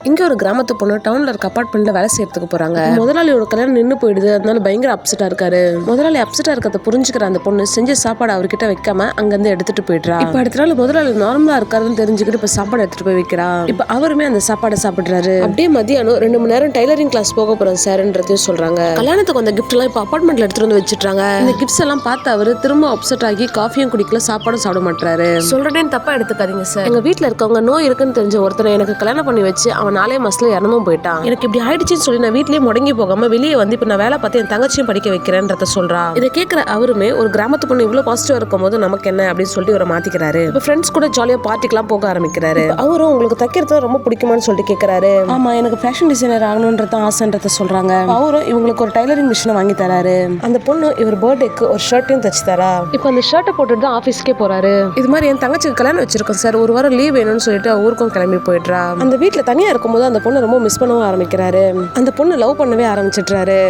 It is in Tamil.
இங்க ஒரு கிராமத்து பொண்ணு டவுன்ல இருக்க அபார்ட்மெண்ட்ல வேலை செய்யறதுக்கு போறாங்க. முதலாளியோட கல்யாணம் நின்னு போயிடுது. அதனால பயங்கர அப்செட்டா இருக்காரு. முதலாளி அப்செட்டா இருக்கிறத புரிஞ்சுக்கிற அந்த பொண்ணு செஞ்ச சாப்பாடு அவர்கிட்ட வைக்காம அங்கிருந்து எடுத்துட்டு போயிடுறா. இப்ப அடுத்த நாள் முதலாளி நார்மலா இருக்காருன்னு தெரிஞ்சுக்கிட்டு இப்ப சாப்பாடு எடுத்துட்டு போய் வைக்கிறா. இப்ப அவருமே அந்த சாப்பாடை சாப்பிடுறாரு. அப்படியே மதியானம் 2 மணி நேரம் டைலரிங் கிளாஸ் போக போறோம் சார்ன்றதையும் சொல்றாங்க. கல்யாணத்துக்கு வந்த கிஃப்ட் எல்லாம் இப்ப அபார்ட்மெண்ட்ல எடுத்துட்டு வந்து வச்சிட்டாங்க. இந்த கிஃப்ட்ஸ் எல்லாம் பார்த்து அவரு திரும்ப அப்செட் ஆகி காஃபியும் குடிக்கல, சாப்பாடும் சாப்பிட மாட்டாரு. சொல்றேன்னு தப்பா எடுத்துக்காதீங்க சார். எங்க வீட்டுல இருக்கவங்க நோய் இருக்குன்னு தெரிஞ்ச ஒருத்தரை எனக்கு கல்யாணம் பண்ணி வச்சு அவன் 4 மாசத்துல இறந்தும் போயிட்டான். எனக்கு இப்படி ஆயிடுச்சுன்னு சொல்லி நான் வீட்லயே முடங்கி போகாம வெளியே வந்து இப்ப நான் வேலை பார்த்து என் தங்கச்சியும் படிக்க வைக்கிறேன்றத சொல்றா. இதை கேட்கிற அவருமே ஒரு கிராமத்து பொண்ணு இவ்வளவு பாசிட்டிவா இருக்கும் போது நமக்கு என்ன அப்படின்னு சொல்லிட்டு இவரை மாத்திக்கிறாரு. இப்ப ஃப்ரெண்ட்ஸ் கூட ஜாலியா பார்ட்டிக்கெல்லாம் போக ஆரம்பிக்கிறாரு. அவரும் உங்களுக்கு தைக்கிறது ரொம்ப பிடிக்குமான்னு சொல்லிட்டு கேட்கிறாரு. ஆமா, எனக்கு ஃபேஷன் டிசைனர் ஆகணும்ன்றத ஆசைன்றத சொல்றாங்க. அவரும் இவங்களுக்கு ஒரு டைலரிங் மிஷினை வாங்கி தராரு. அந்த பொண்ணு இவர் பர்த்டேக்கு ஒரு ஷர்ட்டையும் தச்சு தரா. இப்ப அந்த ஷர்ட்டை போட்டுட்டு தான் ஆபீஸ்க்கே போறாரு. இது மாதிரி என் தங்கச்சிக்கு கல்யாணம் வச்சிருக்கோம் சார், ஒரு வாரம் லீவ் வேணும்னு சொல்லிட்டு ஊருக்கும் கிளம்பி போயிடுறா. அந்த வீட்டுல தனியா இருக்கும்போது அந்த பொண்ணு ரொம்ப மிஸ் பண்ணவும் ஆரம்பிக்கிறாரு. அந்த பொண்ணு லவ் பண்ணவே ஆரம்பிச்சிடுறாரு.